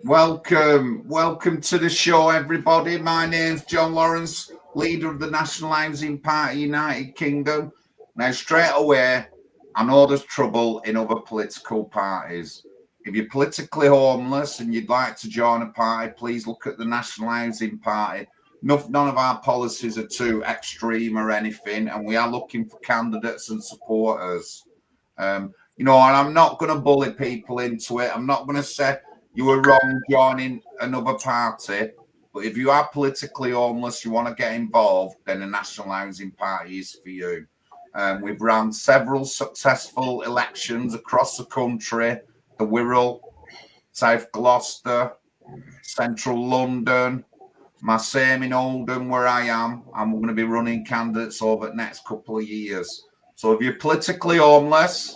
Welcome to the show, everybody. My name's John Lawrence, leader of the National Housing Party, United Kingdom. Now, straight away, I know there's trouble in other political parties. If you're politically homeless and you'd like to join a party, please look at the National Housing Party. None of our policies are too extreme or anything, and we are looking for candidates and supporters. And I'm not going to bully people into it. I'm not going to say you were wrong joining another party. But if you are politically homeless, you want to get involved, then the National Housing Party is for you. We've run several successful elections across the country, the Wirral, South Gloucester, Central London, my same in Oldham where I am, and we're going to be running candidates over the next couple of years. So if you're politically homeless,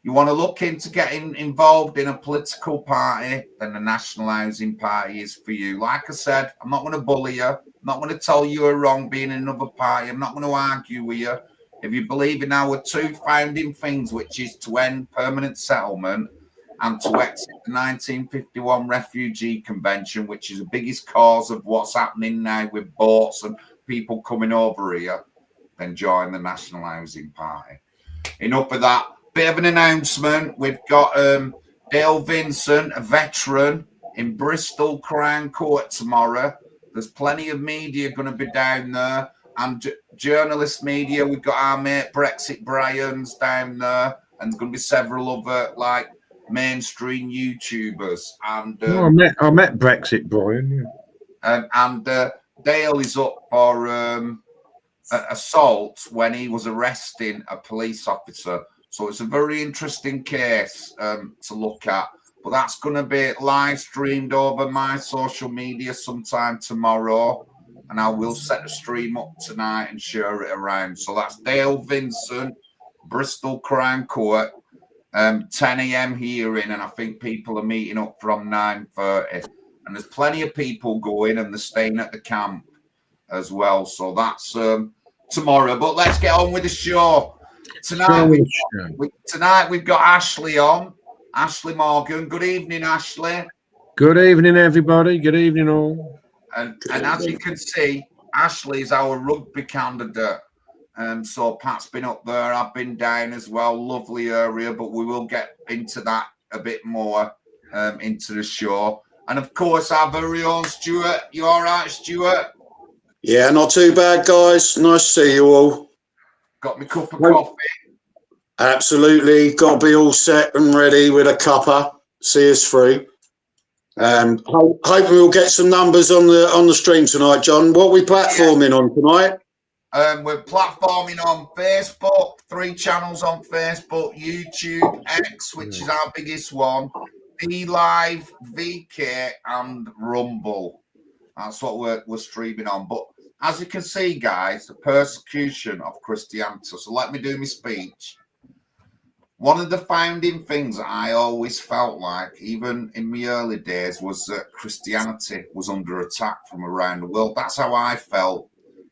you want to look into getting involved in a political party, then the National Housing Party is for you. Like I said, I'm not going to bully you. I'm not going to tell you you're wrong being in another party. I'm not going to argue with you. If you believe in our two founding things, which is to end permanent settlement and to exit the 1951 Refugee Convention, which is the biggest cause of what's happening now with boats and people coming over here, then join the National Housing Party. Enough of that. Bit of an announcement. We've got Dale Vincent, a veteran, in Bristol Crown Court tomorrow. There's plenty of media going to be down there, and journalist media. We've got our mate Brexit Brian's down there, and there's going to be several other mainstream YouTubers. And I met Brexit Brian. Yeah. And Dale is up for assault when he was arresting a police officer. So it's a very interesting case to look at. But that's going to be live streamed over my social media sometime tomorrow. And I will set the stream up tonight and share it around. So that's Dale Vincent, Bristol Crown Court, 10 a.m. hearing. And I think people are meeting up from 9:30. And there's plenty of people going, and they're staying at the camp as well. So that's tomorrow. But let's get on with the show. Tonight we've got Ashley on. Ashley Morgan. Good evening, Ashley. Good evening, everybody. Good evening, all. And as you can see, Ashley is our rugby candidate. So Pat's been up there. I've been down as well. Lovely area, but we will get into that a bit more into the show. And of course, our very own Stuart. You all right, Stuart? Yeah, not too bad, guys. Nice to see you all. Got me cup of coffee. Absolutely. Got to be all set and ready with a cuppa. See us through. Hope we'll get some numbers on the stream tonight, John. What are we platforming on tonight? We're platforming on Facebook, 3 channels on Facebook, YouTube, X, which is our biggest one, Dlive, VK, and Rumble. That's what we're streaming on. But as you can see, guys, the persecution of Christianity. So let me do my speech. One of the founding things that I always felt like, even in my early days, was that Christianity was under attack from around the world. That's how I felt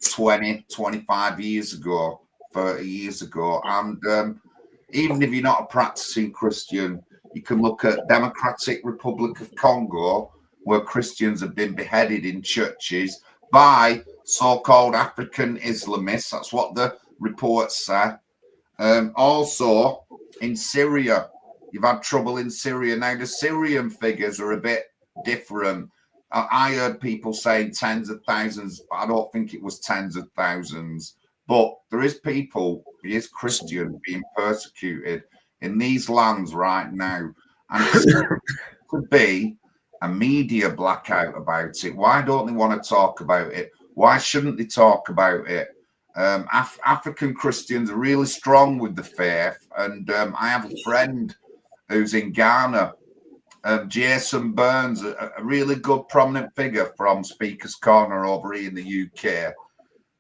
20, 25 years ago, 30 years ago. And even if you're not a practicing Christian, you can look at Democratic Republic of Congo, where Christians have been beheaded in churches by so-called African Islamists. That's what the reports say. Also, in Syria, you've had trouble in Syria. Now, the Syrian figures are a bit different. I heard people saying tens of thousands, but I don't think it was tens of thousands. But there is people, he is Christian, being persecuted in these lands right now. And it could be a media blackout about it. Why don't they want to talk about it? Why shouldn't they talk about it? African Christians are really strong with the faith. And I have a friend who's in Ghana, Jason Burns, a really good prominent figure from Speaker's Corner over here in the UK.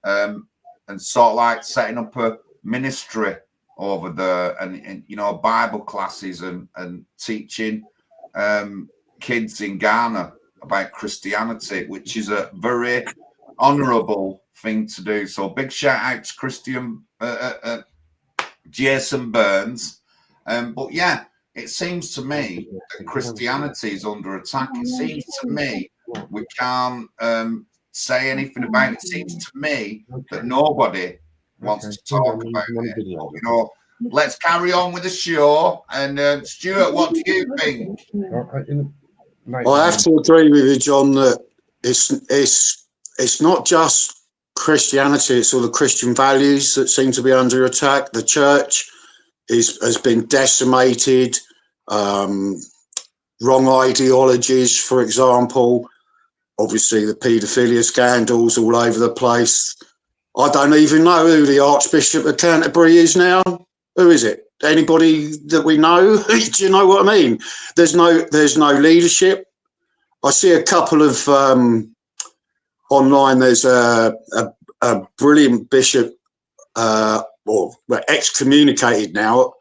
And sort of like setting up a ministry over there and Bible classes and teaching kids in Ghana about Christianity, which is a very honourable thing to do. So big shout out to Jason Burns. But yeah, it seems to me that Christianity is under attack. It seems to me we can't say anything about it. It seems to me that nobody wants to talk about it. But, you know, let's carry on with the show. And Stuart, what do you think? I have to agree with you, John, that it's not just Christianity, it's all the Christian values that seem to be under attack. The church has been decimated. Wrong ideologies, for example, obviously the paedophilia scandals all over the place. I don't even know who the Archbishop of Canterbury is now. Who is it? Anybody that we know? Do you know what I mean? There's no leadership. I see a couple of online. There's a brilliant bishop, or excommunicated now,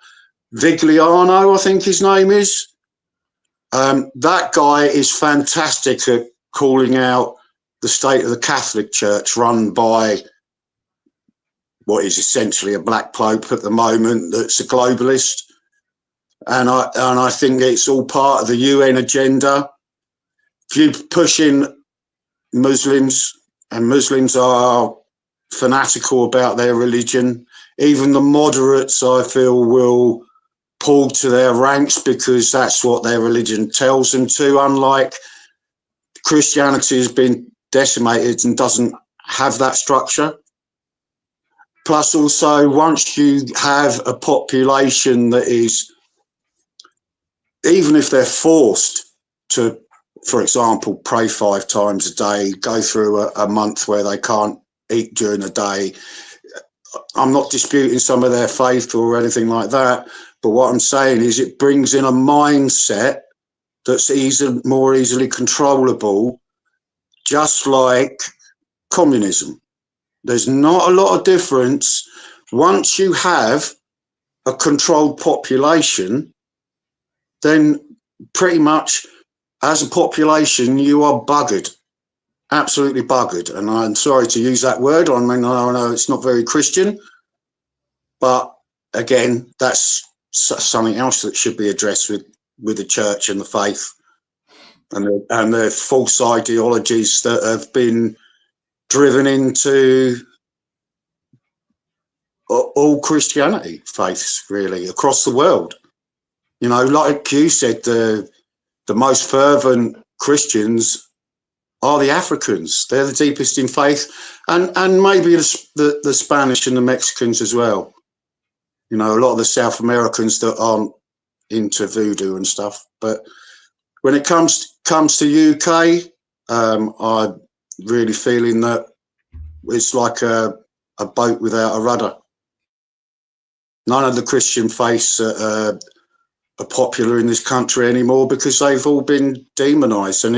Vigliano, I think his name is. That guy is fantastic at calling out the state of the Catholic Church, run by what is essentially a black pope at the moment that's a globalist. And I think it's all part of the UN agenda. If you push in Muslims, and Muslims are fanatical about their religion, even the moderates, I feel, will pull to their ranks because that's what their religion tells them to, unlike Christianity has been decimated and doesn't have that structure. Plus also, once you have a population that is, even if they're forced to, for example, pray 5 times a day, go through a month where they can't eat during the day, I'm not disputing some of their faith or anything like that, but what I'm saying is it brings in a mindset that's more easily controllable, just like communism. There's not a lot of difference. Once you have a controlled population, then pretty much as a population, you are buggered, absolutely buggered. And I'm sorry to use that word. I mean, I know it's not very Christian, but again, that's something else that should be addressed with the church and the faith and the false ideologies that have been driven into all Christianity faiths, really, across the world. You know, like you said, the most fervent Christians are the Africans. They're the deepest in faith, and maybe the Spanish and the Mexicans as well. You know, a lot of the South Americans that aren't into voodoo and stuff. But when it comes to UK, I'm really feeling that it's like a boat without a rudder. None of the Christian faiths are popular in this country anymore because they've all been demonized, and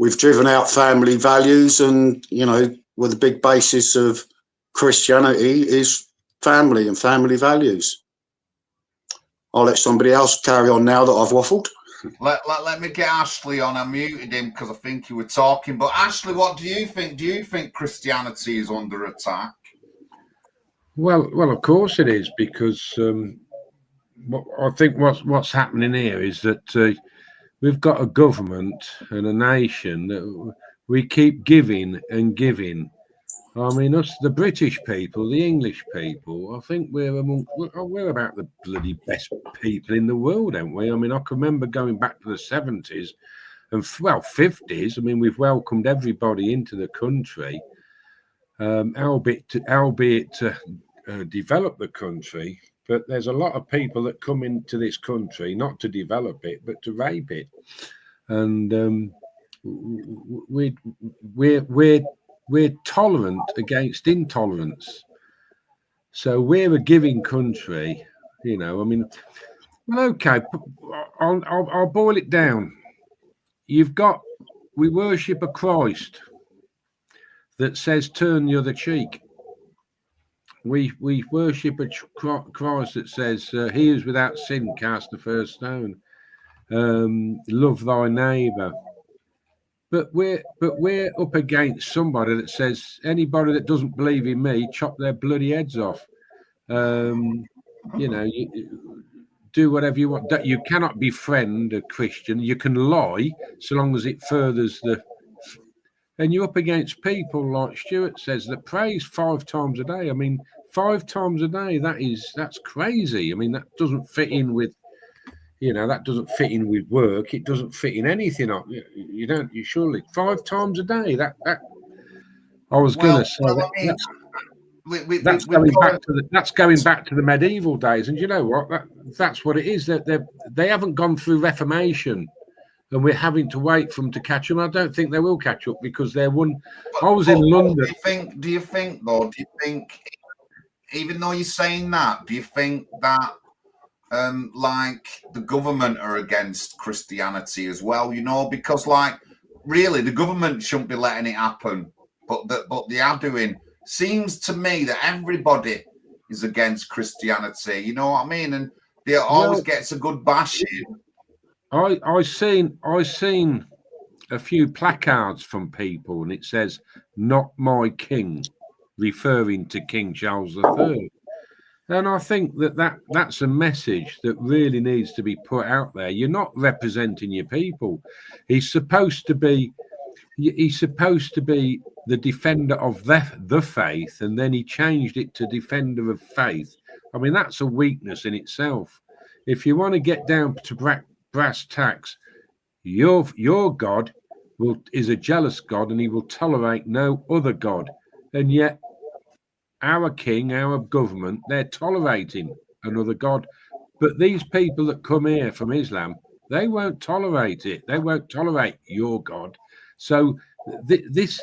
we've driven out family values, and you know, well, the big basis of Christianity is family and family values. I'll let somebody else carry on now that I've waffled. Let me get Ashley on. I muted him because I think you were talking. But Ashley, what do you think? Do you think Christianity is under attack? Well, of course it is, because I think what's happening here is that we've got a government and a nation that we keep giving and giving. I mean, us, the British people, the English people, I think we're about the bloody best people in the world, aren't we? I mean, I can remember going back to the 70s and, 50s. I mean, we've welcomed everybody into the country, albeit to develop the country. But there's a lot of people that come into this country not to develop it, but to rape it. And we're tolerant against intolerance. So we're a giving country, you know. I mean, well, okay, I'll boil it down. We worship a Christ that says turn the other cheek. We worship a Christ that says he is without sin cast the first stone. Love thy neighbour. But we're up against somebody that says anybody that doesn't believe in me, chop their bloody heads off. You know, do whatever you want. That you cannot befriend a Christian. You can lie so long as it furthers the. And you're up against people like Stuart says that prays 5 times a day. I mean, 5 times a day. That's crazy. I mean, that doesn't fit in with. That doesn't fit in with work. It doesn't fit in anything. You surely 5 times a day. That I was going to say that's going back to the medieval days. And you know what? That's what it is. That they haven't gone through Reformation, and we're having to wait for them to catch them. I don't think they will catch up because they're one. I was in London. Do you think, even though you're saying that, do you think that? Like the government are against Christianity as well, because really the government shouldn't be letting it happen, but they are doing. Seems to me that everybody is against Christianity, you know what I mean? And they always gets a good bashing. I seen a few placards from people, and it says "Not my king," referring to King Charles III. And I think that's a message that really needs to be put out there. You're not representing your people. He's supposed to be the defender of the faith, and then he changed it to defender of faith. I mean, that's a weakness in itself. If you want to get down to brass tacks, your God is a jealous God, and he will tolerate no other God. And yet our king, our government, they're tolerating another God. But these people that come here from Islam, they won't tolerate it. They won't tolerate your God. So this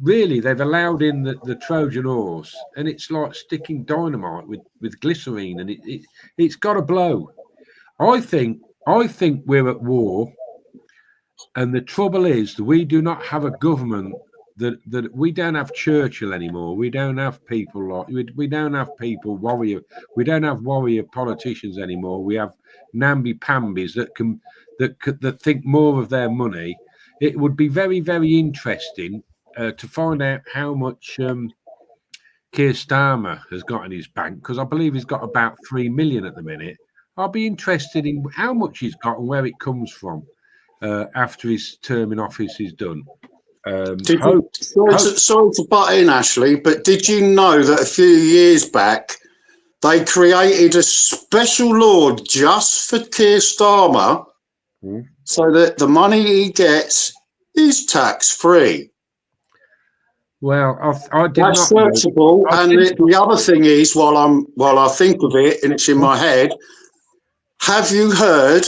really, they've allowed in the Trojan horse, and it's like sticking dynamite with glycerine, and it's got to blow. I think we're at war, and the trouble is that we do not have a government. That we don't have Churchill anymore. We don't have people like we don't have people warrior. We don't have warrior politicians anymore. We have namby-pambies that think more of their money. It would be very, very interesting to find out how much Keir Starmer has got in his bank, because I believe he's got about 3 million at the minute. I'll be interested in how much he's got and where it comes from after his term in office is done. Sorry to butt in, Ashley, but did you know that a few years back they created a special law just for Keir Starmer so that the money he gets is tax-free? Well, I did That's not. searchable. And the other thing is, while I think of it and it's in my head, have you heard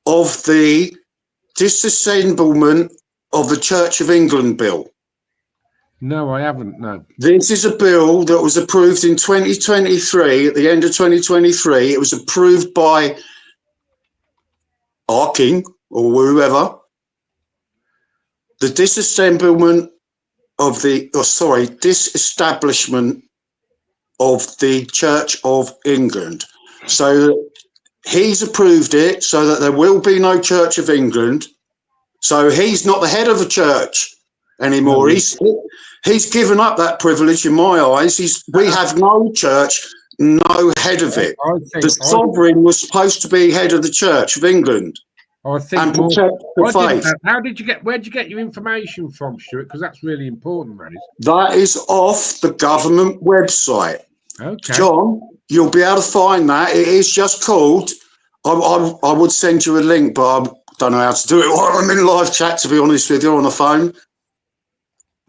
of the disassemblement of the Church of England bill? No, I haven't. No. This is a bill that was approved in 2023, at the end of 2023. It was approved by our king or whoever. The disestablishment of the Church of England. So he's approved it so that there will be no Church of England. So he's not the head of a church anymore. He's given up that privilege in my eyes. We have no church, no head of it. The sovereign was supposed to be head of the Church of England. I think and protect the faith. Where'd you get your information from, Stuart? Because that's really important, man. That is off the government website. Okay. John, you'll be able to find that. It is just called, I would send you a link, but I don't know how to do it while I'm in live chat, to be honest with you, on the phone.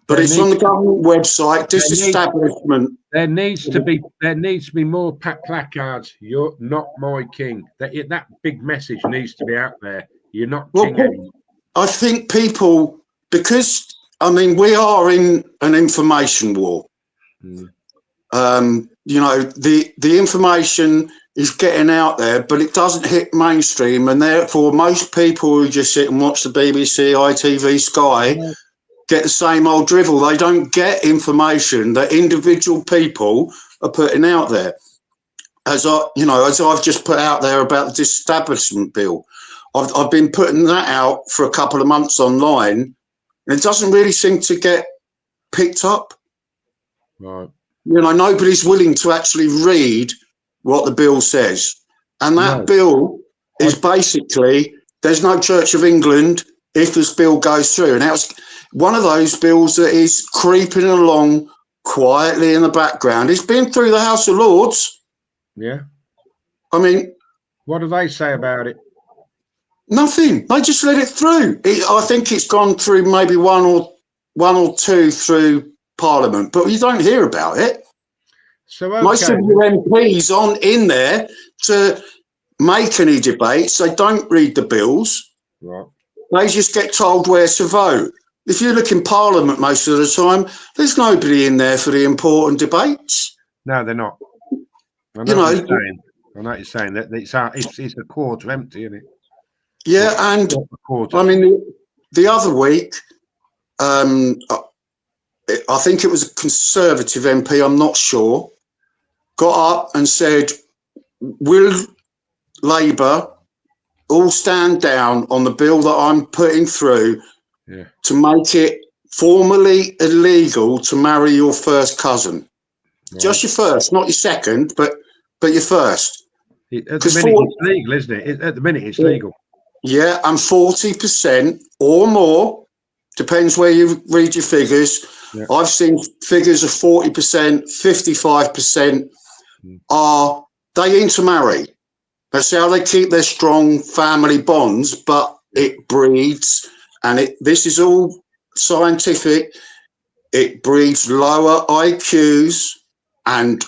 But it's on the government website, disestablishment. There needs to be more placards. You're not my king. That big message needs to be out there. You're not king anymore. I think people, because, we are in an information war. The information is getting out there, but it doesn't hit mainstream, and therefore most people who just sit and watch the BBC, ITV, Sky get the same old drivel. They don't get information that individual people are putting out there. As I've just put out there about the disestablishment bill, I've been putting that out for a couple of months online, and it doesn't really seem to get picked up. Right. Nobody's willing to actually read what the bill says. And that bill is basically, there's no Church of England if this bill goes through. And that's one of those bills that is creeping along quietly in the background. It's been through the House of Lords. Yeah. I mean, what do they say about it? Nothing. They just let it through. I think it's gone through maybe one or two through Parliament, but you don't hear about it. So okay. Most of the MPs aren't in there to make any debates. They don't read the bills. Right. They just get told where to vote. If you look in Parliament most of the time, there's nobody in there for the important debates. No, they're not. I know what you're saying that it's a quarter empty, isn't it? Yeah, and I mean the other week, I think it was a Conservative MP, I'm not sure, got up and said, will Labour all stand down on the bill that I'm putting through to make it formally illegal to marry your first cousin? Right. Just your first, not your second, but your first. At the minute it's legal, isn't it? At the minute it's legal. Yeah, and 40% or more, depends where you read your figures. Yeah. I've seen figures of 40%, 55% are they intermarry. That's how they keep their strong family bonds, but it breeds, and this is all scientific, it breeds lower IQs and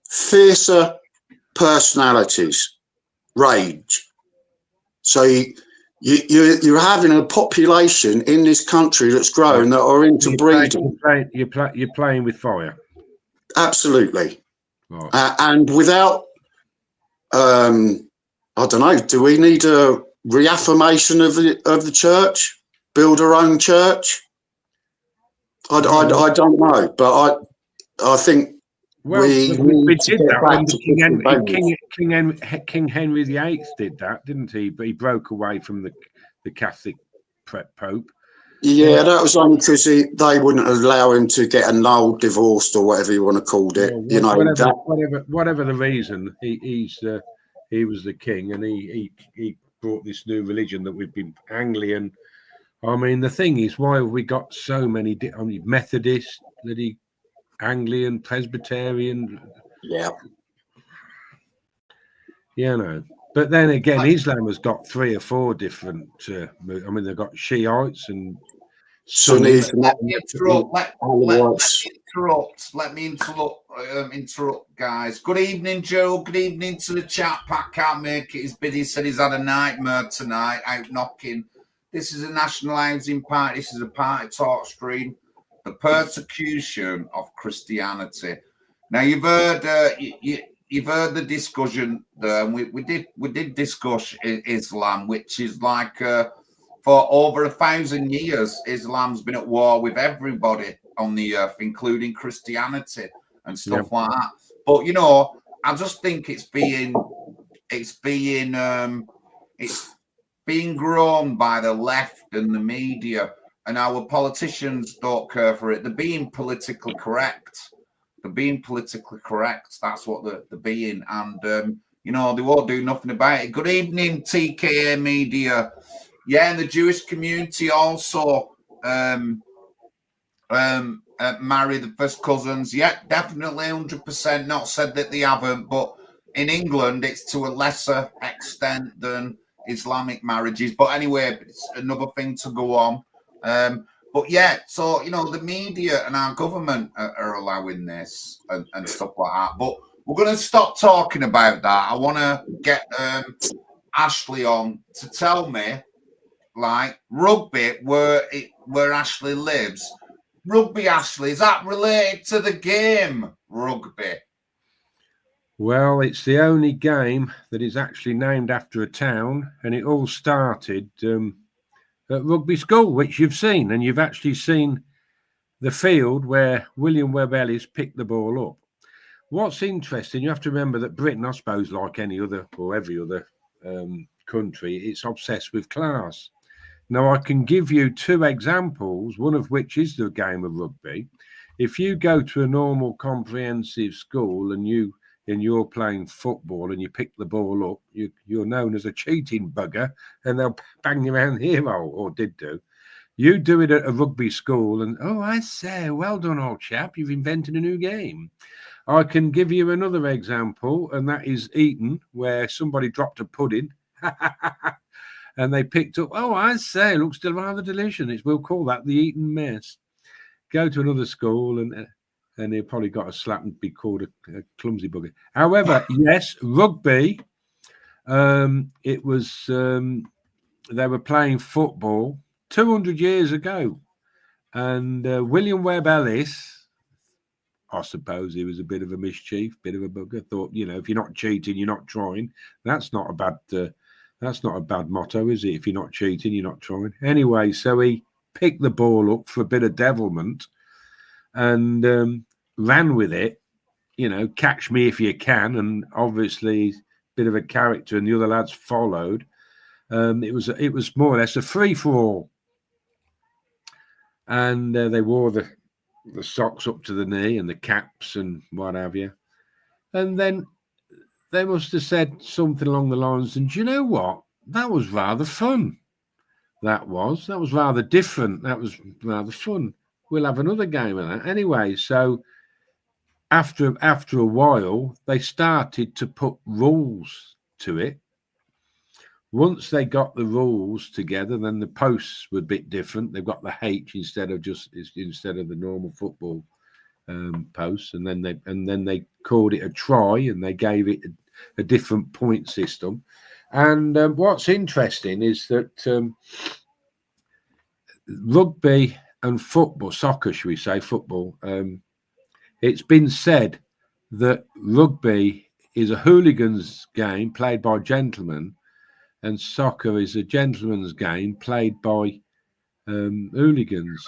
fiercer personalities, rage. So you're having a population in this country that's growing that are into breeding. You're playing with fire. Absolutely. Right. And without, I don't know, do we need a reaffirmation of the church? Build our own church? I don't know, but I think we did that. King Henry VIII did that, didn't he? But he broke away from the Catholic Pope. Yeah, that was only because they wouldn't allow him to get annulled, divorced, or whatever you want to call it. Whatever the reason, he was the king, and he brought this new religion that we've been Anglican. I mean, the thing is, why have we got so many Methodist, Anglican, Presbyterian? Yeah. You know, but then again, Islam has got 3 or 4 different. I mean, they've got Shiites and Sunnis. Let me interrupt, guys. Good evening, Joe. Good evening to the chat. Pat can't make it. His biddy said he's had a nightmare tonight, out knocking. This is a national housing party. This is a party talk stream. The persecution of Christianity. Now you've heard you've heard the discussion. We did discuss Islam, which is like for over 1,000 years, Islam's been at war with everybody on the earth, including Christianity and stuff like that. But you know, I just think it's being grown by the left and the media. And our politicians don't care for it. They're being politically correct. That's what they're being. And, you know, they won't do nothing about it. Good evening, TKA Media. Yeah, and the Jewish community also marry the first cousins. Yeah, definitely 100%. Not said that they haven't. But in England, it's to a lesser extent than Islamic marriages. But anyway, it's another thing to go on. But yeah, so you know, the media and our government are allowing this and stuff like that. But we're going to stop talking about that. I want to get Ashley on to tell me, like, rugby, where Ashley lives. Rugby, Ashley, is that related to the game rugby? Well, it's the only game that is actually named after a town, and it all started at Rugby School, which you've seen, and you've actually seen the field where William Webb Ellis picked the ball up. What's interesting, you have to remember that Britain, I suppose, like any other or every other country, it's obsessed with class. Now, I can give you 2 examples, one of which is the game of rugby. If you go to a normal comprehensive school and you and you're playing football and you pick the ball up, you're known as a cheating bugger, and they'll bang you around the hero, or did do. You do it at a rugby school, and oh, I say, well done, old chap, you've invented a new game. I can give you another example, and that is Eton, where somebody dropped a pudding, and they picked up, oh, I say, looks still rather delicious. We'll call that the Eton mess. Go to another school, and they probably got a slap and be called a clumsy bugger. However, yes, rugby, it was, they were playing football 200 years ago. And William Webb Ellis, I suppose he was a bit of a mischief, bit of a bugger. Thought, if you're not cheating, you're not trying. That's not a bad motto, is it? If you're not cheating, you're not trying. Anyway, so he picked the ball up for a bit of devilment and ran with it. Catch me if you can. And obviously, a bit of a character, and the other lads followed. It was more or less a free for all, and they wore the socks up to the knee and the caps and what have you. And then they must have said something along the lines, and do you know what? That was rather fun. That was rather different. That was rather fun. We'll have another game of that. Anyway, so after a while, they started to put rules to it. Once they got the rules together, then the posts were a bit different. They've got the H instead of the normal football posts, and then they called it a try, and they gave it a different point system. And what's interesting is that rugby and football, soccer, should we say, football, it's been said that rugby is a hooligan's game played by gentlemen, and soccer is a gentleman's game played by hooligans.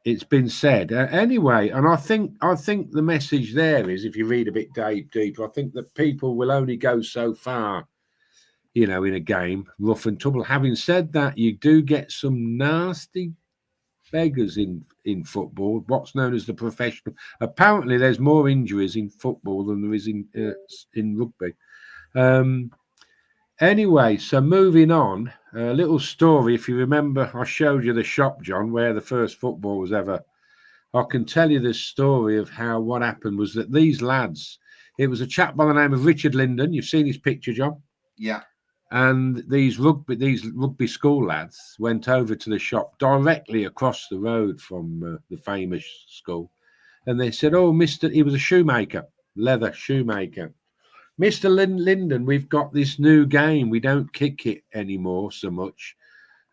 It's been said anyway, and I think the message there is, if you read a bit deeper, I think that people will only go so far, in a game, rough and tumble. Having said that, you do get some nasty beggars in football, what's known as the professional. Apparently, there's more injuries in football than there is in rugby. Anyway, so moving on, a little story. If you remember, I showed you the shop, John, where the first football was ever. I can tell you this story of what happened was that these lads, it was a chap by the name of Richard Linden. You've seen his picture, John? Yeah. And these rugby school lads went over to the shop directly across the road from the famous school. And they said, oh, he was a shoemaker, leather shoemaker. Mr. Linden, we've got this new game. We don't kick it anymore so much.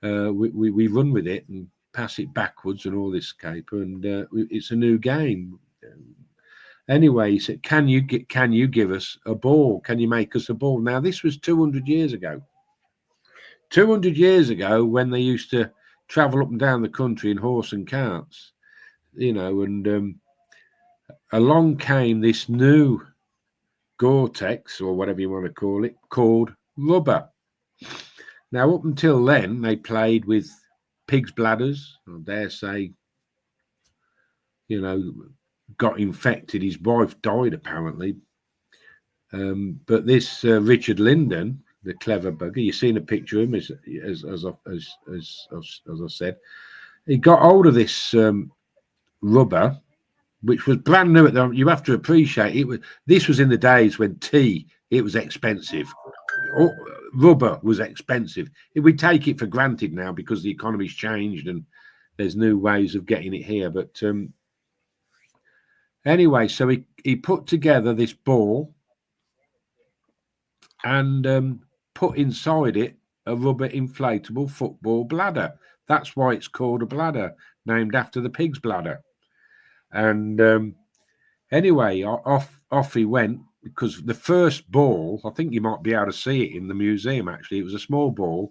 We run with it and pass it backwards and all this caper, and it's a new game. Anyway, he said, can you give us a ball? Can you make us a ball? Now, this was 200 years ago. 200 years ago, when they used to travel up and down the country in horse and carts, and along came this new Gore-Tex, or whatever you want to call it, called rubber. Now, up until then, they played with pig's bladders, I dare say, got infected. His wife died, apparently. But this Richard Linden, the clever bugger, you've seen a picture of him, as I said. He got hold of this rubber, which was brand new at the. You have to appreciate it. This was in the days when it was expensive. Rubber was expensive. We take it for granted now because the economy's changed and there's new ways of getting it here. But anyway, so he put together this ball and put inside it a rubber inflatable football bladder. That's why it's called a bladder, named after the pig's bladder. And anyway, off he went, because the first ball, I think you might be able to see it in the museum, actually. It was a small ball,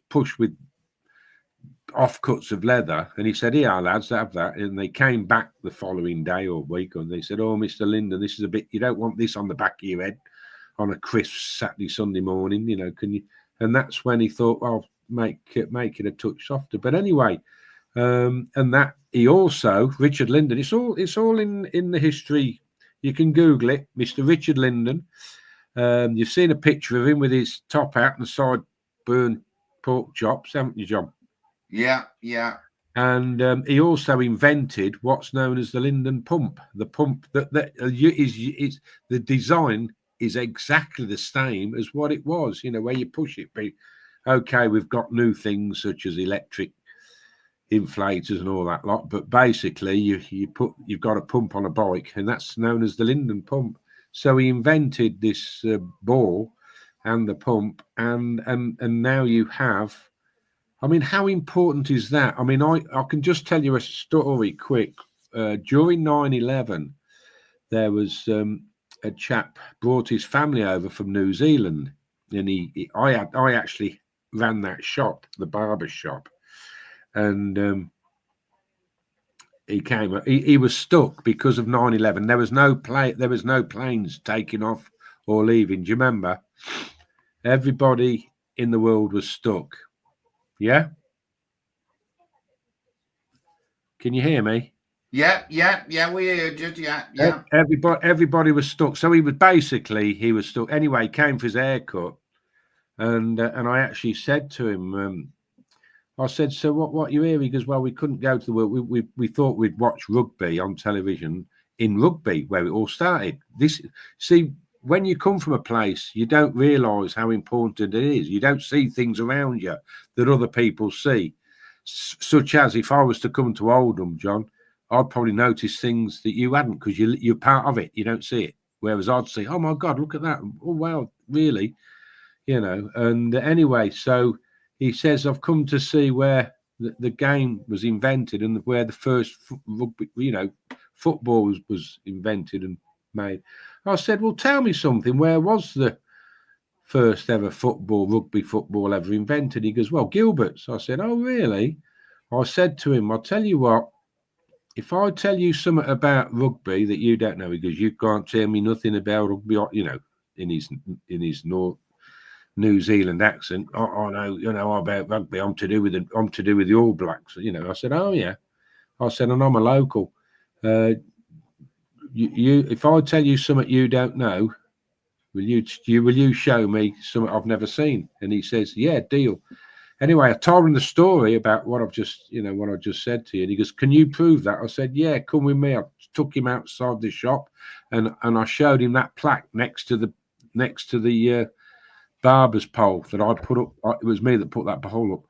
pushed with offcuts of leather. And he said, here, lads, have that. And they came back the following day or week, and they said, oh, Mr. Linden, this is a bit, you don't want this on the back of your head on a crisp Saturday, Sunday morning, can you? And that's when he thought, well, make it a touch softer. But anyway, and that he also, Richard Linden, it's all in the history. You can Google it, Mr. Richard Linden. You've seen a picture of him with his top out and side burned pork chops, haven't you, John? Yeah, yeah. And he also invented what's known as the Linden pump. The pump that is the design is exactly the same as what it was. You know, where you push it. Okay, we've got new things such as electric inflators and all that lot, but basically you've got a pump on a bike, and that's known as the Linden pump. So he invented this ball and the pump, and now you have. I mean, how important is that? I mean, I can just tell you a story quick. During 9/11, there was a chap brought his family over from New Zealand, and I actually ran that shop, the barber shop, and he came. He was stuck because of 9/11. There was no planes taking off or leaving. Do you remember? Everybody in the world was stuck. Yeah. Can you hear me? Yeah, we heard you. Yeah. Everybody was stuck. So he was stuck. Anyway, he came for his haircut, and I actually said to him, I said, so what you here? He goes, well, we couldn't go to the work. We thought we'd watch rugby on television in Rugby, where it all started. When you come from a place, you don't realise how important it is. You don't see things around you that other people see. Such as if I was to come to Oldham, John, I'd probably notice things that you hadn't because you're part of it. You don't see it. Whereas I'd say, oh, my God, look at that. Oh, wow, really? You know, and anyway, so he says, I've come to see where the game was invented and where the first rugby, football was invented and made. I said, well, tell me something. Where was the first ever rugby football ever invented? He goes, well, Gilbert's. I said, oh, really? I said to him, I'll tell you what, if I tell you something about rugby that you don't know, because you can't tell me nothing about rugby, in his New Zealand accent, I know, about rugby. I'm to do with the All Blacks. I said, oh yeah. I said, and I'm a local. If I tell you something you don't know, will you show me something I've never seen? And he says, yeah, deal. Anyway, I told him the story about what I've just said to you. And he goes, can you prove that? I said, yeah, come with me. I took him outside the shop, and I showed him that plaque next to the barber's pole that I put up. It was me that put that pole up.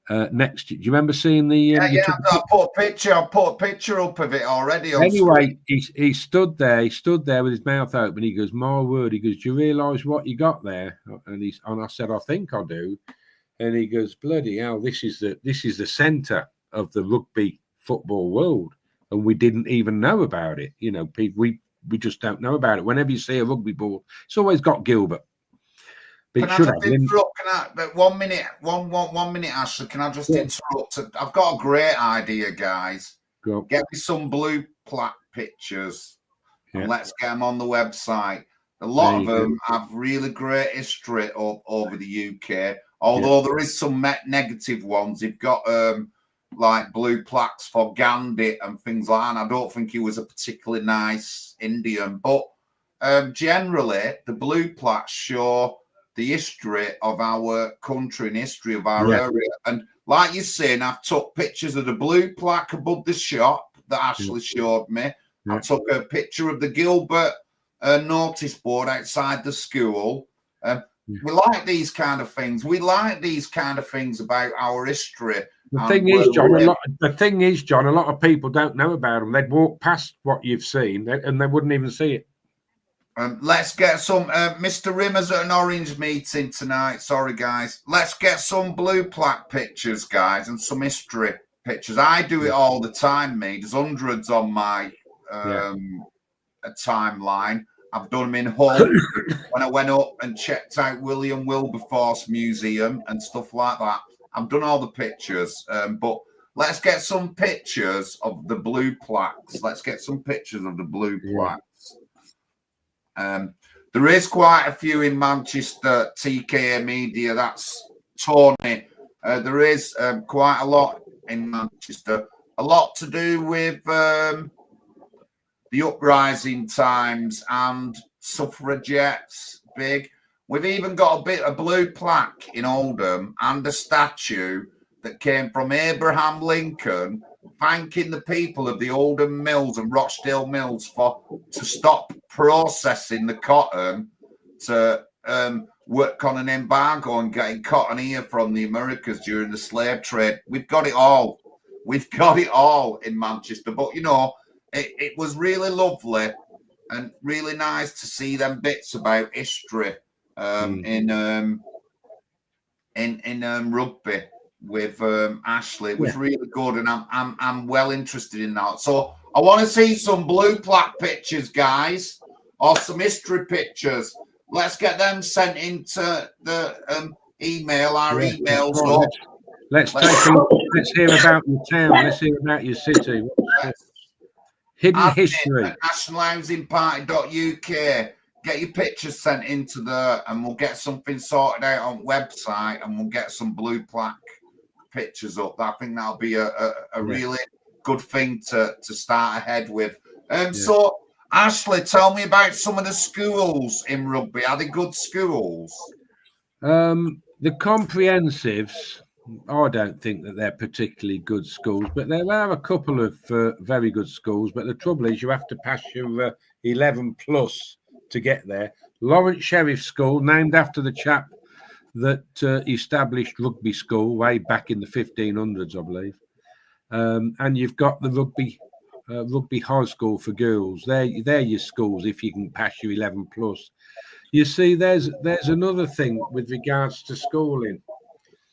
Do you remember seeing the? I put a picture up of it already. Anyway, he stood there. He stood there with his mouth open. He goes, "My word!" He goes, "Do you realise what you got there?" And I said, "I think I do." And he goes, "Bloody hell! This is the centre of the rugby football world, and we didn't even know about it. We just don't know about it. Whenever you see a rugby ball, it's always got Gilbert." Can I just interrupt? But 1 minute, one minute, Ashley. Can I just interrupt? I've got a great idea, guys. Get me some blue plaque pictures, and let's get them on the website. A lot of them have really great history over the UK. Although there is some negative ones. They've got like blue plaques for Gandhi and things like that. And I don't think he was a particularly nice Indian, but generally the blue plaques show the history of our country and history of our area. And like you're saying, I've took pictures of the blue plaque above the shop that Ashley showed me. I took a picture of the Gilbert notice board outside the school. We like these kind of things. We like these kind of things about our history. The thing is, John, a lot of people don't know about them. They'd walk past what you've seen and they wouldn't even see it. Let's get some. Mr. Rimmer's at an orange meeting tonight. Sorry, guys. Let's get some blue plaque pictures, guys, and some history pictures. I do it all the time, me. There's hundreds on my timeline. I've done them in Hull when I went up and checked out William Wilberforce Museum and stuff like that. I've done all the pictures, but let's get some pictures of the blue plaques. Let's get some pictures of the blue plaques. There is quite a few in Manchester, TKA Media, that's Tony. There is quite a lot in Manchester. A lot to do with the uprising times and suffragettes, big. We've even got a blue plaque in Oldham and a statue that came from Abraham Lincoln thanking the people of the Oldham Mills and Rochdale Mills to stop processing the cotton to work on an embargo and getting cotton here from the Americas during the slave trade. We've got it all. We've got it all in Manchester. But, you know, it was really lovely and really nice to see them bits about history in rugby with Ashley. It was really good, and I'm well interested in that. So I want to see some blue plaque pictures, guys, or some history pictures. Let's get them sent into the email. Our emails up. Let's hear about your town. Let's hear about your city. Hidden history. nationalhousingparty.uk. Get your pictures sent into there, and we'll get something sorted out on website, and we'll get some blue plaque pictures up. I think that'll be a really good thing to start ahead with. So, Ashley, tell me about some of the schools in rugby. Are they good schools? The comprehensives, I don't think that they're particularly good schools, but there are a couple of very good schools. But the trouble is, you have to pass your 11 plus to get there. Lawrence Sheriff School, named after the chap that established rugby school way back in the 1500s, I believe. And you've got the rugby high school for girls. They're your schools if you can pass your 11 plus. You see, there's another thing with regards to schooling.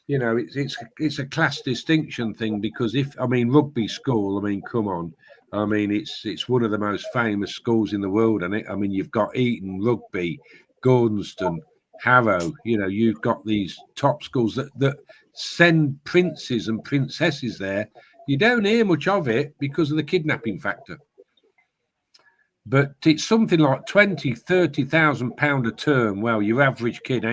You know, it's a class distinction thing, because rugby school, I mean, come on. I mean, it's one of the most famous schools in the world, isn't it? I mean, you've got Eton, Rugby, Gordonston, Harrow. You know, you've got these top schools that send princes and princesses there. You don't hear much of it because of the kidnapping factor. But it's something like £20,000-30,000 a term. Well, your average kid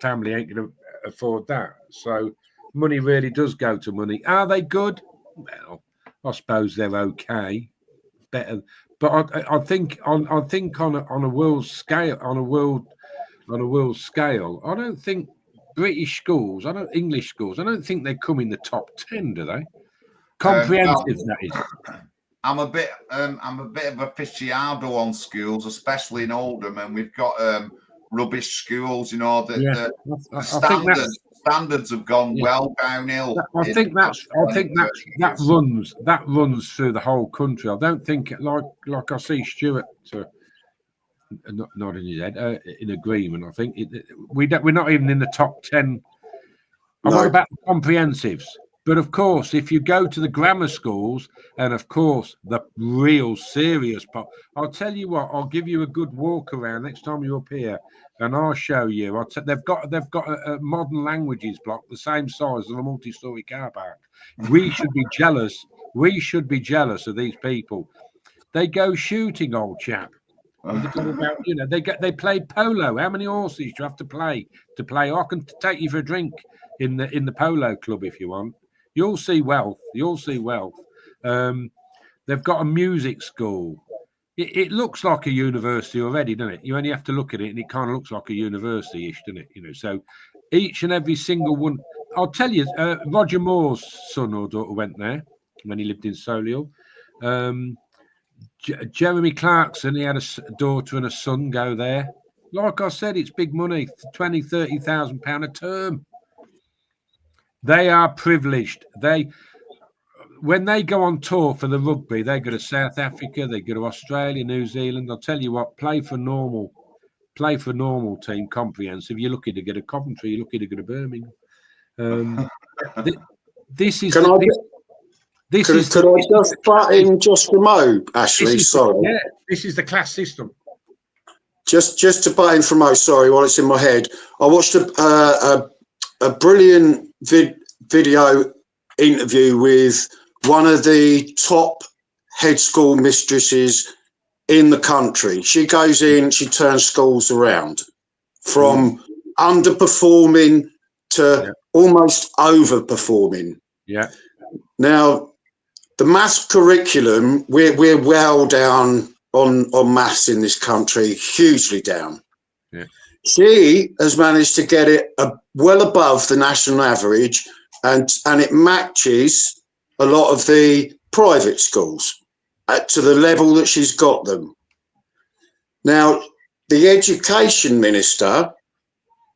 family ain't gonna afford that. So money really does go to money. Are they good? Well, I suppose they're okay, better. But I think on a world scale, on a world scale, I don't think British schools, English schools, I don't think they come in the top 10, do they? Comprehensive, that is. I'm a bit of a aficionado on schools, especially in Oldham, and we've got rubbish schools. You know, the standards have gone well downhill. I think that runs through the whole country. I don't think like I see Stuart not in his head in agreement. I think we're not even in the top 10. I'm not about the comprehensives. But of course, if you go to the grammar schools, and of course the real serious part, I'll tell you what. I'll give you a good walk around next time you're up here, and I'll show you. They've got a modern languages block the same size as a multi-story car park. We should be jealous. We should be jealous of these people. They go shooting, old chap. They play polo. How many horses do you have to play? I can take you for a drink in the polo club if you want. You'll see wealth. They've got a music school. It looks like a university already, doesn't it? You only have to look at it, and it kind of looks like a university-ish, doesn't it? You know, so each and every single one. I'll tell you, Roger Moore's son or daughter went there when he lived in Solihull. Jeremy Clarkson, he had a daughter and a son go there. Like I said, it's big money, £20,000-30,000 a term. They are privileged. When they go on tour for the rugby, they go to South Africa, they go to Australia, New Zealand. I'll tell you what, play for normal team, comprehensive. You're lucky to get a Coventry, you're lucky to get a Birmingham. This is. Could I just butt in just for Mo, Ashley? Sorry. Yeah, this is the class system. Just to butt in for Mo, sorry, while it's in my head. I watched a brilliant video interview with one of the top head school mistresses in the country. She goes in, she turns schools around from underperforming to almost overperforming. Yeah. Now, the maths curriculum, we're well down on maths in this country, hugely down. Yeah. She has managed to get it well above the national average, and it matches a lot of the private schools to the level that she's got them. Now, the education minister,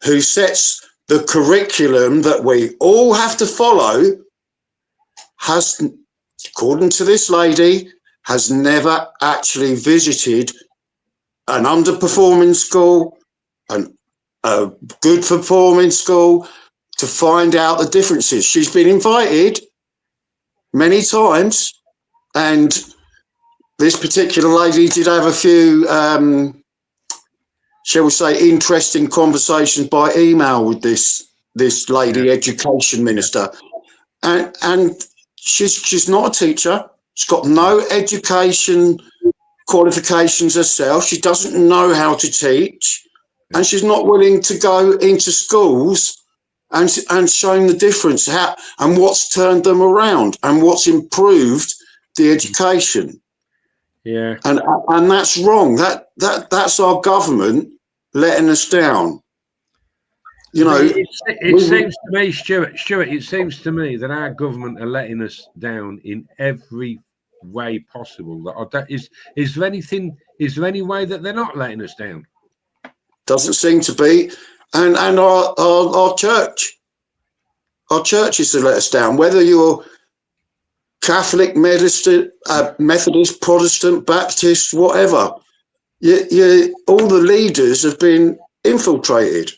who sets the curriculum that we all have to follow, has, according to this lady, has never actually visited an underperforming school, a good performing school, to find out the differences. She's been invited many times, and this particular lady did have a few, shall we say, interesting conversations by email with this lady, education minister, and she's not a teacher. She's got no education qualifications herself. She doesn't know how to teach, and she's not willing to go into schools and showing the difference, how and what's turned them around and what's improved the education. Yeah, and that's wrong. That's our government letting us down. You know, it seems to me, Stuart. It seems to me that our government are letting us down in every way possible. Is there anything? Is there any way that they're not letting us down? Doesn't seem to be. And our churches to let us down. Whether you're Catholic, Methodist, Protestant, Baptist, whatever, all the leaders have been infiltrated.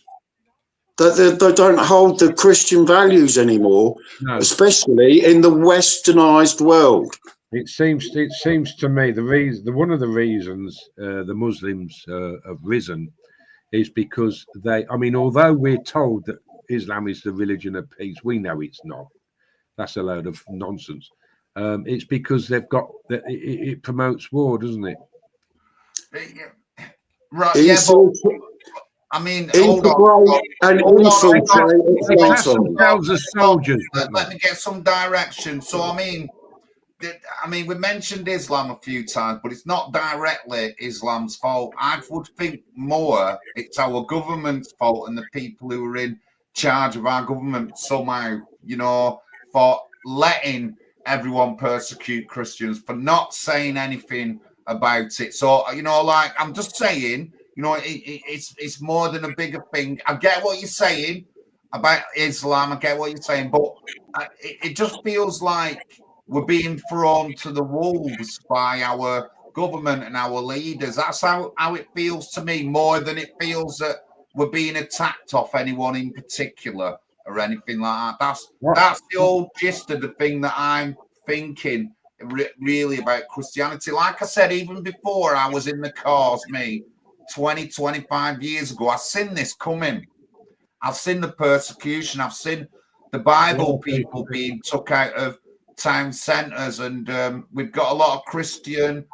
They don't hold the Christian values anymore, no. Especially in the westernized world. It seems to me one of the reasons the Muslims have risen is because although we're told that Islam is the religion of peace, we know it's not. That's a load of nonsense. It's because they've got it promotes war, doesn't it? Right. Yeah, but I mean, hold on. They class themselves as soldiers. Let me get some direction. So, I mean, we mentioned Islam a few times, but it's not directly Islam's fault. I would think more it's our government's fault and the people who are in charge of our government somehow, for letting everyone persecute Christians, for not saying anything about it. So, I'm just saying, it's more than a bigger thing. I get what you're saying about Islam. I get what you're saying, but it just feels like we're being thrown to the wolves by our government and our leaders. That's how it feels to me, more than it feels that we're being attacked off anyone in particular or anything like that. That's the old gist of the thing that I'm thinking really about Christianity. Like I said, even before I was in the cause, 25 years ago, I've seen this coming. I've seen the persecution. I've seen the Bible people being took out of town centres, and we've got a lot of Christian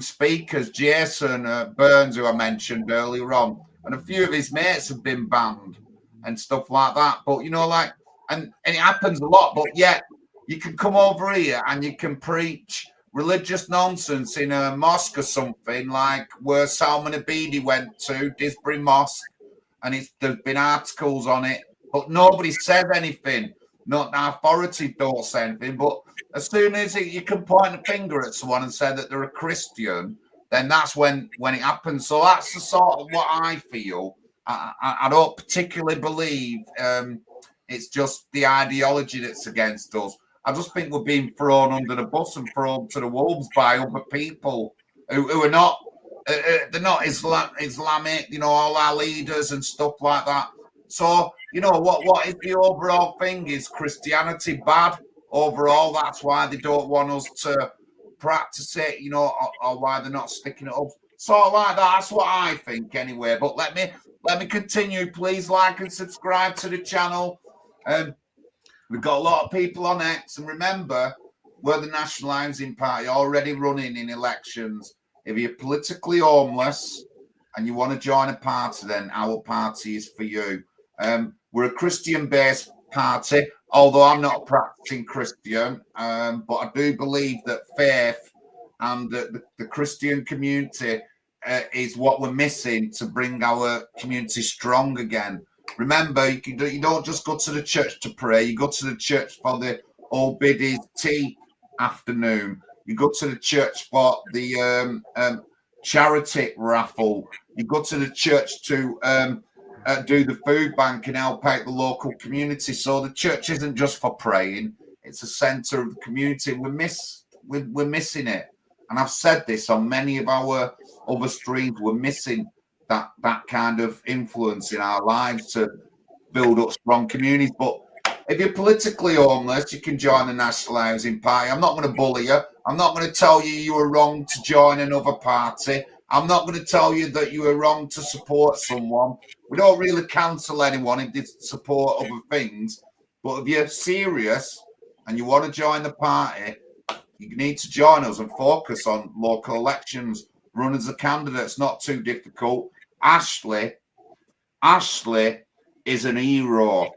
speakers. Jason Burns, who I mentioned earlier on, and a few of his mates have been banned and stuff like that. But and it happens a lot. But yet you can come over here and you can preach religious nonsense in a mosque or something, like where Salman Abedi went to, Disbury Mosque, and there's been articles on it, but nobody said anything. Not the authorities don't say anything, but as soon as you can point a finger at someone and say that they're a Christian, then that's when it happens. So that's the sort of what I feel. I don't particularly believe it's just the ideology that's against us. I just think we're being thrown under the bus and thrown to the wolves by other people who are not, they're not Islamic, all our leaders and stuff like that. So, what is the overall thing? Is Christianity bad overall? That's why they don't want us to practice it, or why they're not sticking it up. Sort of like that. That's what I think anyway. But let me continue. Please like and subscribe to the channel. We've got a lot of people on X, and remember, we're the National Housing Party already running in elections. If you're politically homeless and you want to join a party, then our party is for you. We're a Christian-based party, although I'm not a practicing Christian, but I do believe that faith and the Christian community is what we're missing to bring our community strong again. Remember, you don't just go to the church to pray. You go to the church for the old biddies tea afternoon. You go to the church for the charity raffle. You go to the church to do the food bank and help out the local community. So the church isn't just for praying; it's a centre of the community. We're missing it, and I've said this on many of our other streams. We're missing that kind of influence in our lives to build up strong communities. But if you're politically homeless, you can join the National Housing Party. I'm not going to bully you. I'm not going to tell you were wrong to join another party. I'm not going to tell you that you were wrong to support someone. We don't really cancel anyone if they support other things. But if you're serious and you want to join the party, you need to join us and focus on local elections. Run as a candidate. It's not too difficult. Ashley is an hero.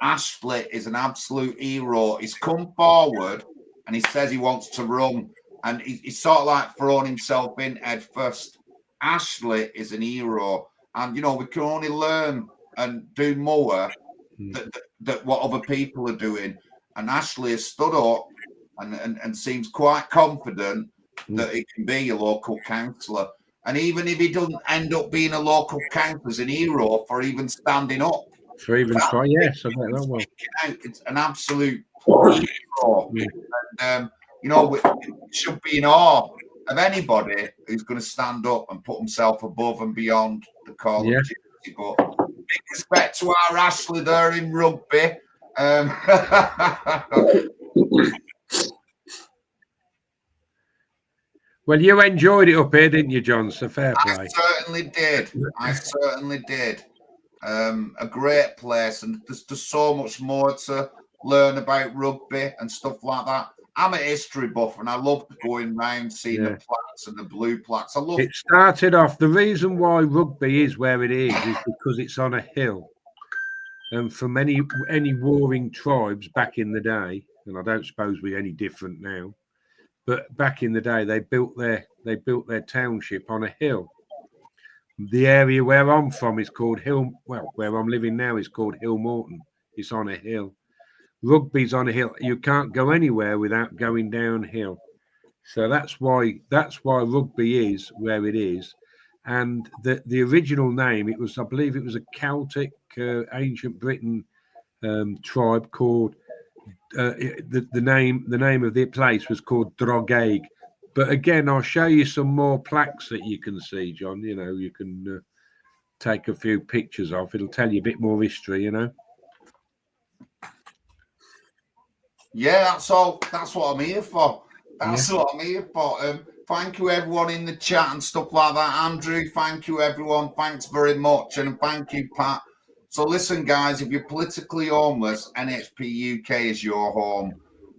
Ashley is an absolute hero. He's come forward and he says he wants to run, and he's sort of like throwing himself in head first. Ashley is an hero, and we can only learn and do more that what other people are doing. And Ashley has stood up and seems quite confident that he can be a local councillor. And even if he doesn't end up being a local councillor, he's an hero for even standing up. For even try, yes, I bet that will. It's an absolute hero. And, we should be in awe of anybody who's going to stand up and put himself above and beyond the call of duty. But big respect to our Ashley there in Rugby. Well, you enjoyed it up here, didn't you, John? So fair play. I certainly did. A great place, and there's so much more to learn about rugby and stuff like that. I'm a history buff, and I love going round seeing the plaques and the blue plaques. It started off. The reason why rugby is where it is because it's on a hill, and from any warring tribes back in the day, and I don't suppose we're any different now. But back in the day, they built their township on a hill. The area where I'm from is called Hill. Well, where I'm living now is called Hill Morton. It's on a hill. Rugby's on a hill. You can't go anywhere without going downhill. So that's why rugby is where it is. And the original name, I believe it was a Celtic ancient Britain tribe called. The name of the place was called Drogaig. But again, I'll show you some more plaques that you can see, John. You can take a few pictures of. It'll tell you a bit more history, Yeah, that's what I'm here for. What I'm here for. Thank you, everyone in the chat and stuff like that. Andrew, thank you, everyone. Thanks very much. And thank you, Pat. So listen, guys, if you're politically homeless, NHP UK is your home.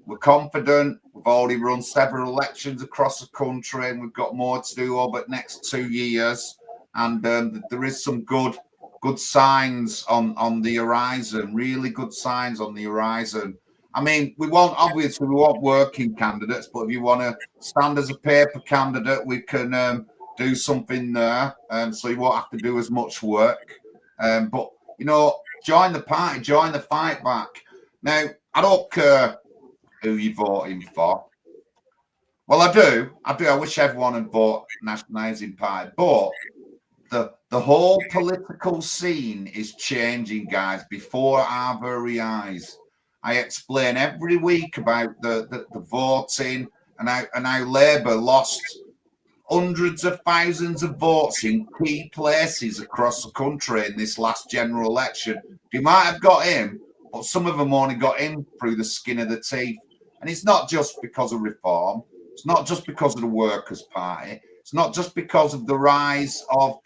We're confident. We've already run several elections across the country, and we've got more to do over the next 2 years. And there is some good signs on the horizon, really good signs on the horizon. I mean, we want working candidates, but if you want to stand as a paper candidate, we can do something there, so you won't have to do as much work. But join the party, join the fight back. Now, I don't care who you're voting for. Well, I do. I wish everyone would vote National Housing Party. But the whole political scene is changing, guys, before our very eyes. I explain every week about the voting and how Labour lost hundreds of thousands of votes in key places across the country in this last general election. You might have got in, but some of them only got in through the skin of the teeth. And it's not just because of reform. It's not just because of the Workers' Party. It's not just because of the rise of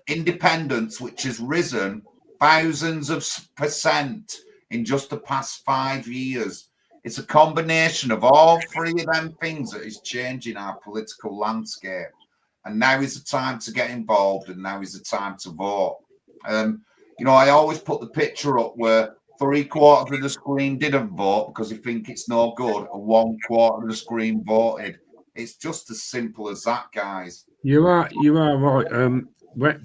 independence, which has risen thousands of % in just the past 5 years. It's a combination of all three of them things that is changing our political landscape. And now is the time to get involved, and now is the time to vote. you know, I always put the picture up where 3/4 of the screen didn't vote because they think it's no good, and 1/4 of the screen voted. It's just as simple as that, guys. You are right.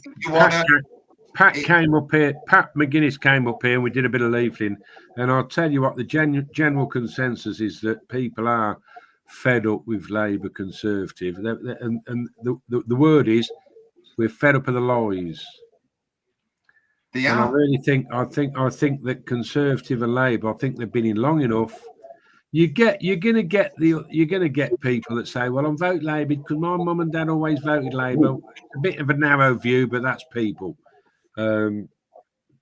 Pat came up here. Pat McGinnis came up here, and we did a bit of leafleting. And I'll tell you what, the general consensus is that people are fed up with Labour Conservative, and the word is we're fed up of the lies. They and I are. really think that Conservative and Labour, I think they've been in long enough. You're gonna get people that say, "Well, I'm vote Labour because my mum and dad always voted Labour." A bit of a narrow view, but that's people.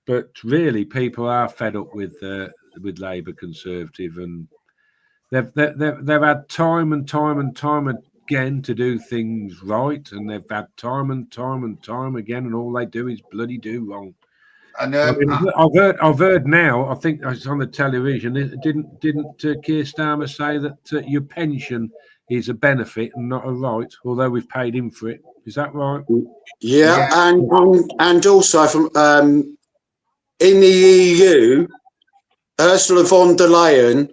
But really, people are fed up with Labour Conservative, and they've had time and time again to do things right, and they've had time and time again, and all they do is bloody do wrong. And I've heard now. I think it's on the television. Didn't Keir Starmer say that your pension is a benefit and not a right, although we've paid him for it? Is that right? Yeah. And also from in the EU, Ursula von der Leyen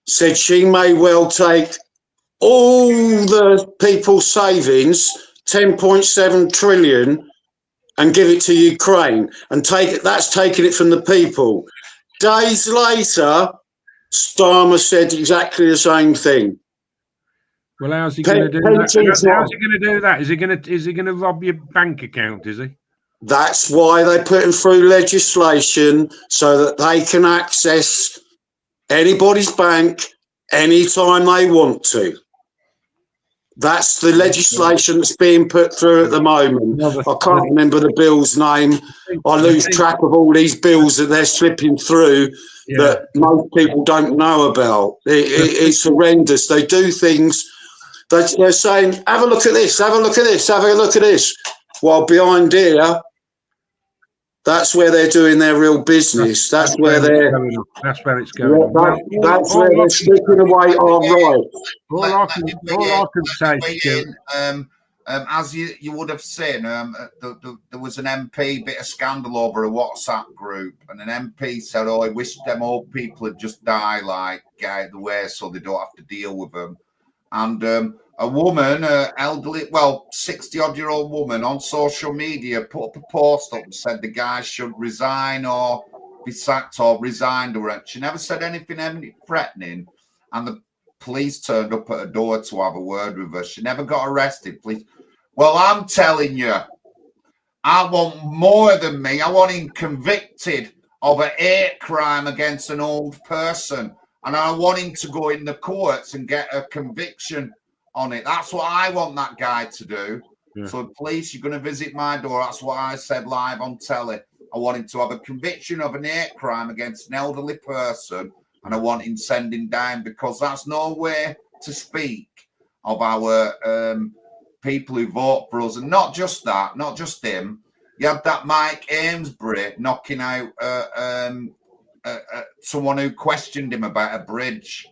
said she may well take all the people's savings, 10.7 trillion, and give it to Ukraine, and that's taking it from the people. Days later, Starmer said exactly the same thing. Well, how's he going to do that? How's he going to do that? Is he going to rob your bank account? Is he? That's why they're putting through legislation so that they can access anybody's bank anytime they want to. That's the legislation that's being put through at the moment. I can't remember the bill's name. I lose track of all these bills that they're slipping through that most people don't know about. It's horrendous. They do things. They're saying, have a look at this, have a look at this, have a look at this. While behind here, that's where they're doing their real business. That's where it's going. That's where they're stripping away our rights. All I can say, as you would have seen, there was an MP bit of scandal over a WhatsApp group, and an MP said, "Oh, I wish them old people had just died like out the way so they don't have to deal with them." And a woman, elderly, 60-odd-year-old woman on social media put up a post up and said the guy should resign or be sacked or resigned or she never said anything threatening. And the police turned up at her door to have a word with her. She never got arrested, please. Well, I'm telling you, I want more than me. I want him convicted of a hate crime against an old person. And I want him to go in the courts and get a conviction on it. That's what I want that guy to do. Yeah. So, police, you're going to visit my door. That's what I said live on telly. I want him to have a conviction of an hate crime against an elderly person, and I want him sending down, because that's no way to speak of our people who vote for us. And not just that, not just him. You had that Mike Amesbury knocking out someone who questioned him about a bridge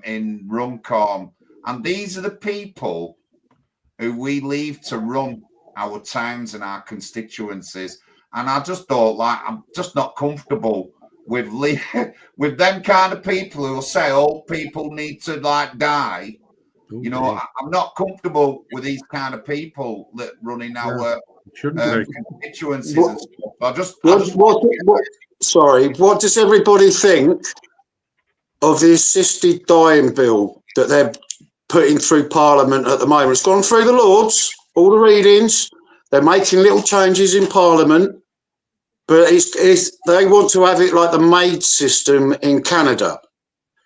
in Runcorn. And these are the people who we leave to run our towns and our constituencies. And I just don't I'm just not comfortable with with them kind of people who will say old people need to die. Okay. You know, I'm not comfortable with these kind of people that running our constituencies and stuff. What does everybody think of the assisted dying bill that they're putting through Parliament at the moment? It's gone through the Lords, all the readings. They're making little changes in Parliament, but they want to have it like the MAID system in Canada,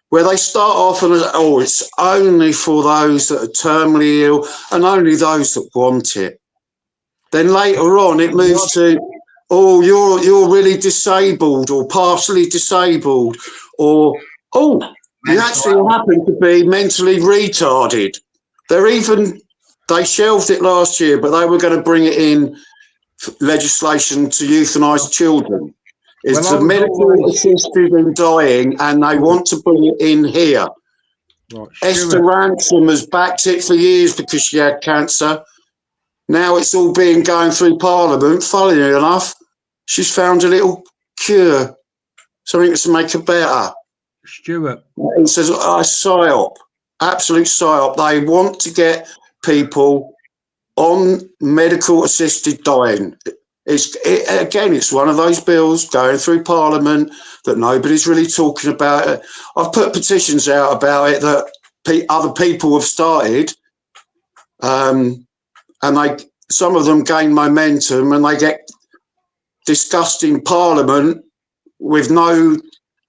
where they start off and it's only for those that are terminally ill and only those that want it. Then later on, it moves to, you're really disabled or partially disabled, or you actually happen to be mentally retarded. They shelved it last year, but they were going to bring it in legislation to euthanize children. It's a medical assisted in dying, and they want to bring it in here. Right. Esther Ransom has backed it for years because she had cancer. Now it's all going through Parliament, funnily enough. she's found a little cure, something to make her better. Stuart. It says, psyop, absolute psyop. They want to get people on medical assisted dying. It's one of those bills going through Parliament that nobody's really talking about it. I've put petitions out about it that other people have started, and some of them gain momentum and they get discussed in Parliament with no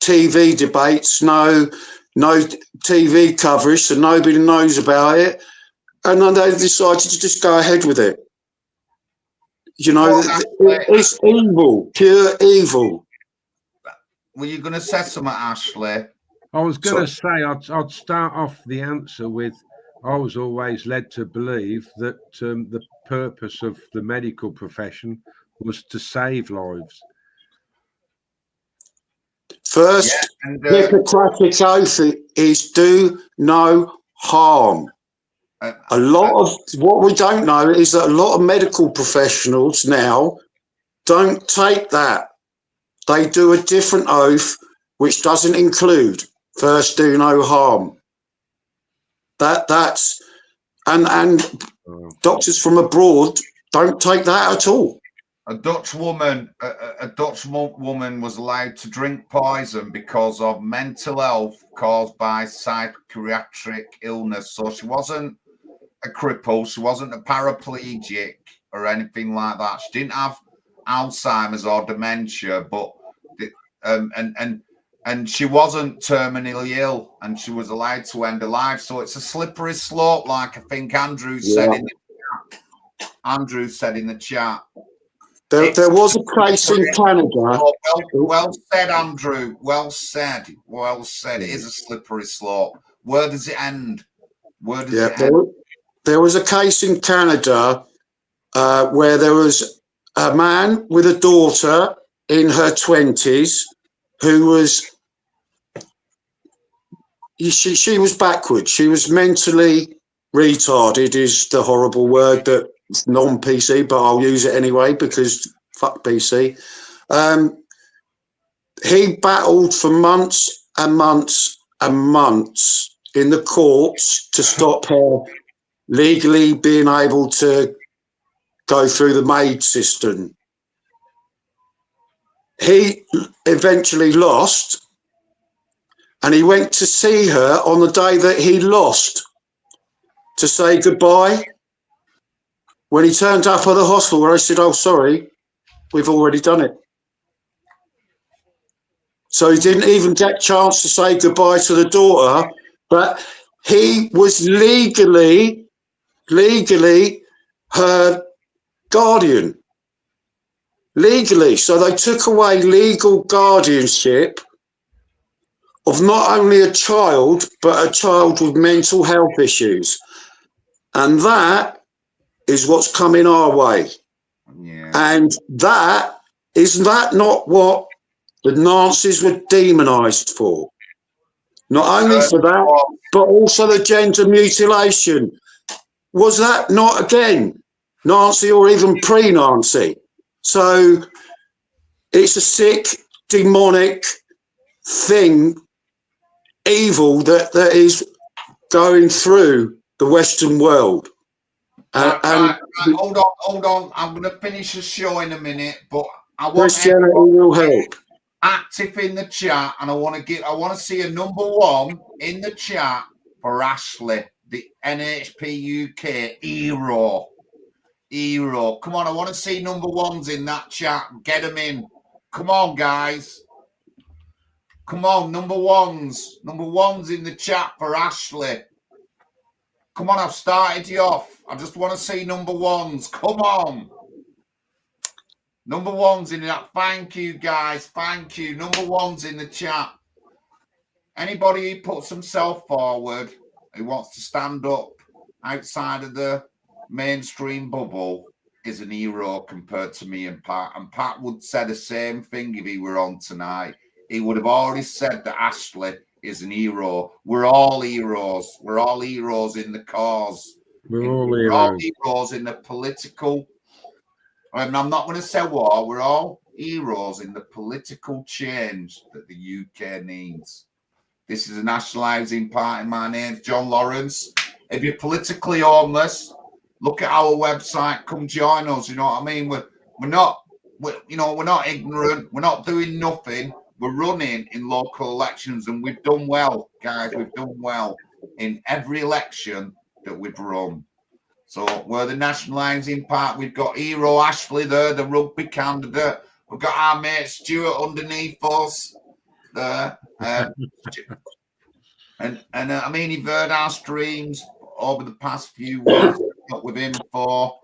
TV debates, no TV coverage, so nobody knows about it, and then they decided to just go ahead with it. You know, it's evil, pure evil. Were you going to say something, Ashley? I was going to say I'd start off the answer with, I was always led to believe that the purpose of the medical profession was to save lives. First, Hippocratic oath is do no harm. A lot of what we don't know is that a lot of medical professionals now don't take that. They do a different oath, which doesn't include first do no harm. That's doctors from abroad don't take that at all. A Dutch woman was allowed to drink poison because of mental health caused by psychiatric illness. So she wasn't a cripple, she wasn't a paraplegic or anything like that. She didn't have Alzheimer's or dementia, but and she wasn't terminally ill, and she was allowed to end her life. So it's a slippery slope, like I think Andrew said in the chat. There was a case in Canada. Well said, Andrew. Well said. It is a slippery slope. Where does it end? There was a case in Canada where there was a man with a daughter in her 20s who was, she was backwards. She was mentally retarded is the horrible word that it's non-PC, but I'll use it anyway because fuck PC. He battled for months and months and months in the courts to stop her legally being able to go through the MAID system. He eventually lost, and he went to see her on the day that he lost to say goodbye. When he turned up at the hospital, I said, "Oh, sorry, we've already done it." So he didn't even get a chance to say goodbye to the daughter, but he was legally her guardian. Legally. So they took away legal guardianship of not only a child, but a child with mental health issues. And that is what's coming our way. Yeah. And isn't that not what the Nazis were demonized for? Not only for that, but also the gender mutilation. Was that not, again, Nazi or even pre-Nazi? So it's a sick, demonic thing, evil that is going through the Western world. Right, hold on. I'm going to finish the show in a minute, but I want Christianity will help. Active in the chat, and I want to see a number one in the chat for Ashley, the NHP UK hero. Come on, I want to see number ones in that chat. Get them in. Come on, guys. Come on, number ones in the chat for Ashley. Come on, I've started you off. I just want to see number ones. Come on. Number ones in that. Thank you, guys. Thank you. Number ones in the chat. Anybody who puts himself forward, who wants to stand up outside of the mainstream bubble, is an hero compared to me and Pat. And Pat would say the same thing if he were on tonight. He would have already said that Ashley is an hero. We're all heroes. We're all heroes in the cause. We're all heroes in the political. I'm not going to say war. We're all heroes in the political change that the UK needs. This is a nationalising party. My name's John Lawrence. If you're politically homeless, look at our website. Come join us. You know what I mean? We're not ignorant. We're not doing nothing. We're running in local elections, and we've done well, guys. We've done well in every election that we've run. So we're the nationalising part. We've got Hero Ashley there, the rugby candidate. We've got our mate Stuart underneath us there. And I mean, you've heard our streams over the past few weeks. Up with him for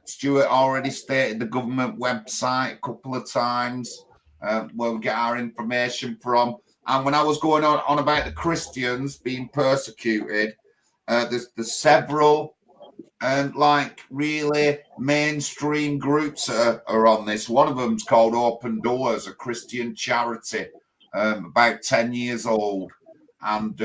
Stuart already stated the government website a couple of times where we get our information from. And when I was going on about the Christians being persecuted, there's several like really mainstream groups are on this. One of them's called Open Doors, a Christian charity, about 10 years old, and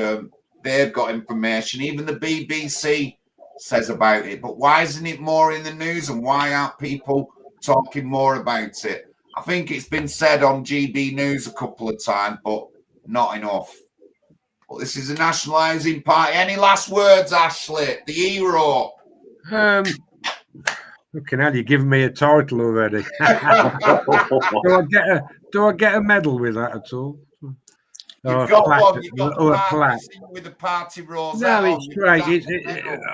they've got information. Even the BBC says about it. But why isn't it more in the news, and why aren't people talking more about it? I think it's been said on GB News a couple of times, but not enough. But this is a nationalising party. Any last words, Ashley? The hero. Looking at you, giving me a title already. Do I get a medal with that at all? You've got one. You've got a plaque with the party rose. No, it's great.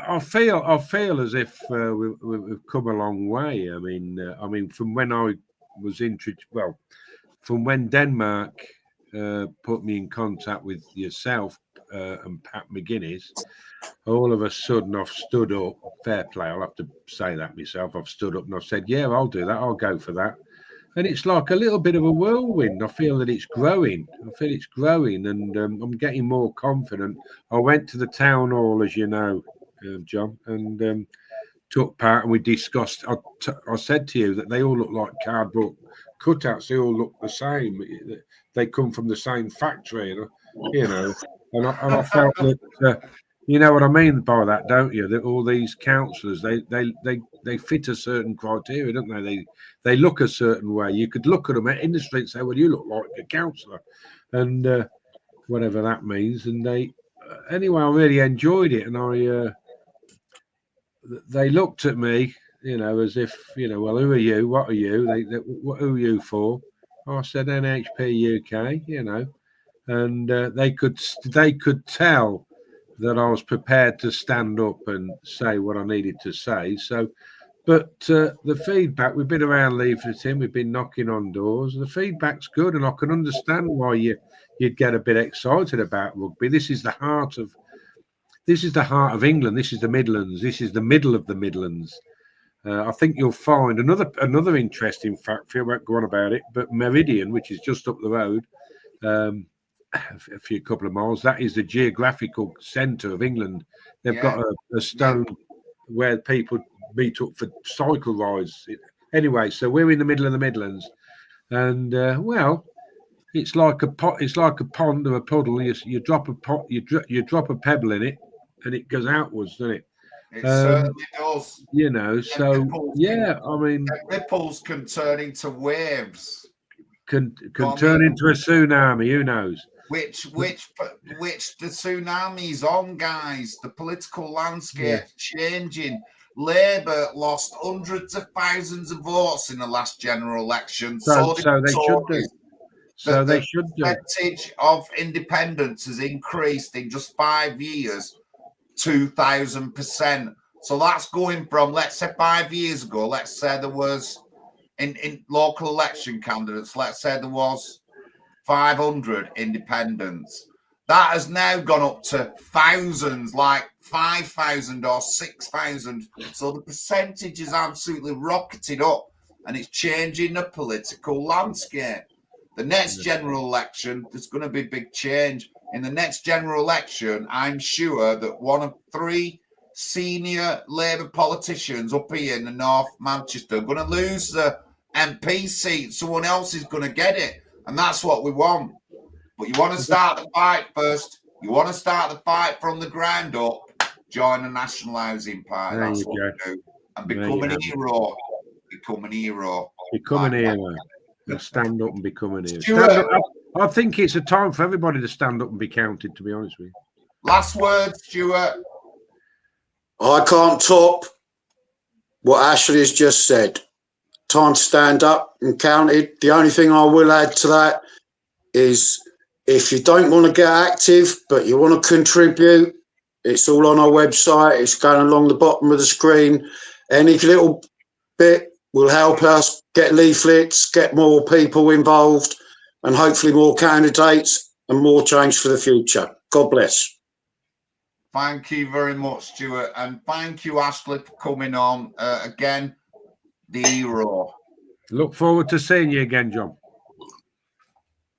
I feel as if we've come a long way. I mean, from when I was introduced, well, from when Denmark put me in contact with yourself and Pat McGinnis, all of a sudden I've stood up. Fair play, I'll have to say that myself. I've stood up and I've said, yeah, I'll do that. I'll go for that. And it's like a little bit of a whirlwind. I feel that it's growing. And I'm getting more confident. I went to the town hall, as you know, John, and took part, and we discussed. I said to you that they all look like cardboard cutouts. They all look the same. They come from the same factory, you know. And I felt that. You know what I mean by that, don't you? That all these councillors, they fit a certain criteria, don't they? They look a certain way. You could look at them in the street and say, well, you look like a councillor, and whatever that means. And anyway, I really enjoyed it. And they looked at me, you know, as if, you know, well, who are you? What are you? Who are you for? I said NHP UK, you know, and they could tell that I was prepared to stand up and say what I needed to say. So, but the feedback, we've been around leafleting, we've been knocking on doors, and the feedback's good, and I can understand why you'd get a bit excited about rugby. This is the heart of England. This is the Midlands. This is the middle of the Midlands. I think you'll find another interesting fact. I won't go on about it, but Meridian, which is just up the road, a couple of miles, that is the geographical centre of England. They've got a stone where people meet up for cycle rides. Anyway, so we're in the middle of the Midlands, and well, it's like a pot. It's like a pond or a puddle. You drop a pot, you drop a pebble in it, and it goes outwards, doesn't it? It certainly does. You know, so I mean, ripples can turn into waves. Can turn into a tsunami. Who knows? Which the tsunami's on, guys. The political landscape changing. Labour lost hundreds of thousands of votes in the last general election. So they should do. So they should do. The percentage of independence has increased in just 5 years, 2,000%. So that's going from, let's say 5 years ago, let's say there was in local election candidates, let's say there was 500 independents. That has now gone up to thousands, like 5,000 or 6,000. So the percentage is absolutely rocketed up, and it's changing the political landscape. The next general election, there's going to be big change. In the next general election, I'm sure that one of 3 senior Labour politicians up here in the North Manchester are going to lose the MP seat. Someone else is going to get it. And that's what we want. But you want to start the fight first. You want to start the fight from the ground up. Join the National Housing Party. That's what we do. And become an hero. become an hero. Become an hero. And stand up and become an hero. Stuart. Stand up. I think it's a time for everybody to stand up and be counted, to be honest with you. Last word, Stuart. I can't top what Ashley has just said. Time to stand up and counted. The only thing I will add to that is if you don't want to get active, but you want to contribute, it's all on our website. It's going along the bottom of the screen. Any little bit will help us get leaflets, get more people involved, and hopefully more candidates and more change for the future. God bless. Thank you very much, Stuart. And thank you, Ashley, for coming on. Again, the hero. Look forward to seeing you again, John.